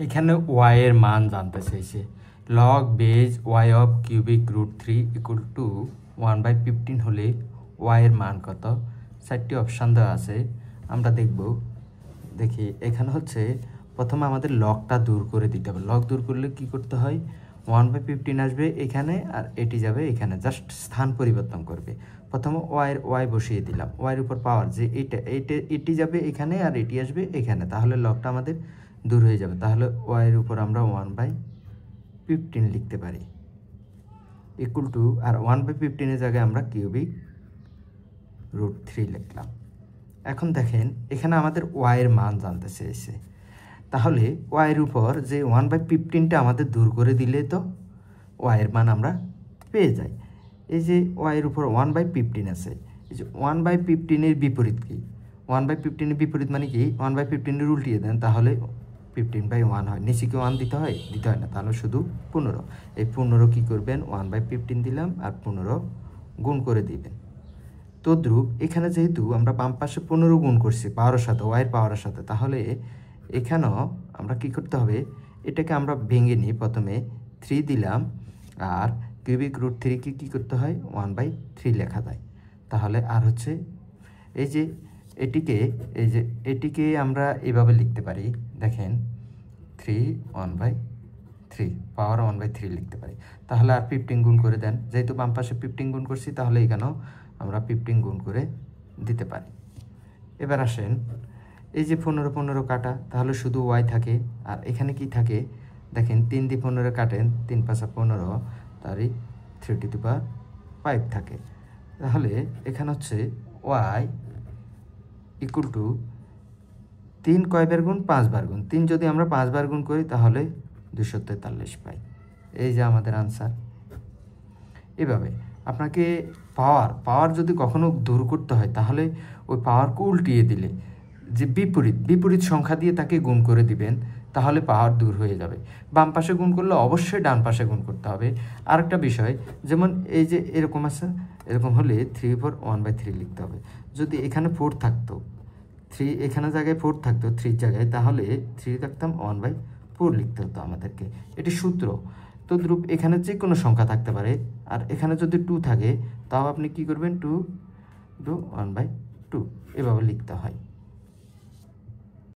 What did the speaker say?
এখানে y এর মান জানতে চাইছে। Log base y of cubic root 3 equal to 1/15 হলে y এর মান কত? 4টি অপশান দেওয়া আছে, আমরা দেখি। এখানে হচ্ছে প্রথমে আমাদের লগটা দূর করে দিতে হবে। লগ দূর করলে কি করতে হয়? 1/15 আসবে এখানে, আর এটি যাবে এখানে, জাস্ট স্থান পরিবর্তন করবে। প্রথমে y বসিয়ে দিলাম, y উপর পাওয়ার যে এটি যাবে এখানে আর এটি আসবে এখানে, তাহলে লগটা আমাদের দূর হয়ে যাবে। তাহলে y উপর আমরা 1/15 লিখতে পারি ইকুয়াল টু, আর 1/15 এর জায়গায় আমরা কিউবিক রুট 3 লিখলাম। এখন দেখেন এখানে আমাদের y এর মান জানতে চেয়েছে, তাহলে y এর উপর যে 1/15টা আমাদের দূর করে দিলে তো y এর মান আমরা পেয়ে যাই। এই যে y এর উপর 1/15 আছে, এই যে 1/15 এর বিপরীত কি? 1/15 এর বিপরীত মানে কি? 1/15 এর উল্টিয়ে দেন, তাহলে 15/1 হয়। নিচে কি 1 দিতে হয়? দিতে হয় না, তাহলে শুধু 15। এই 15 কি করবেন? 1/15 দিলাম আর 15 গুণ করে দিবেন। তদ্রূপ এখানে যেহেতু আমরা বাম পাশে 15 গুণ করছি পাওয়ারের সাথে, ওয়াইয়ের পাওয়ারের সাথে, তাহলে এখানেও আমরা কি করতে হবে? এটাকে আমরা ভেঙে নিই। প্রথমে 3 দিলাম, আর কিউবিক রুট 3 কি করতে হয়? 1/3 লেখা যায়। তাহলে আর হচ্ছে এই যে এটিকে আমরা এভাবে লিখতে পারি, দেখেন 3 1/3 পাওয়ার 1/3 লিখতে পারি। তাহলে আর 15 গুণ করে দেন, যেহেতু বাম পাশে 15 গুণ করছি, তাহলে এখানেও আমরা 15 গুণ করে দিতে পারি। এবার আসেন, এই যে 15 কাটা, তাহলে শুধু y থাকে, আর এখানে কি থাকে? দেখেন 3 দিয়ে 15 কাটেন, 3 5 15, তারই 3^5 থাকে। তাহলে এখানে হচ্ছে y ইকুয়াল টু 3 কয়বার গুণ? 5 বার গুণ। 3 যদি আমরা 5 বার গুণ করি তাহলে 243 পাই। এই যে আমাদের আনসার। এভাবে আপনাকে পাওয়ার যদি কখনো দূর করতে হয়, তাহলে ওই পাওয়ারকে উল্টিয়ে দিলে যে বিপরীত সংখ্যা দিয়ে তাকে গুণ করে দিবেন, তাহলে পাওয়ার দূর হয়ে যাবে। বাম পাশে গুণ করলে অবশ্যই ডান পাশে গুণ করতে হবে। আরেকটা বিষয়, যেমন এই যে এরকম আছে, এরকম হলে 3 উপর 1/3 লিখতে হবে। যদি এখানে 4 থাকতো, 3 এখানে জায়গায় 4 থাকতো 3 জায়গায়, তাহলে 3 থাকতাম 1/4 লিখতে হতো আমাদেরকে। এটি সূত্র। তদ্রূপ এখানে যে কোনো সংখ্যা থাকতে পারে, আর এখানে যদি 2 থাকে, তাও আপনি কি করবেন? 2 1/2 এভাবে লিখতে হয়।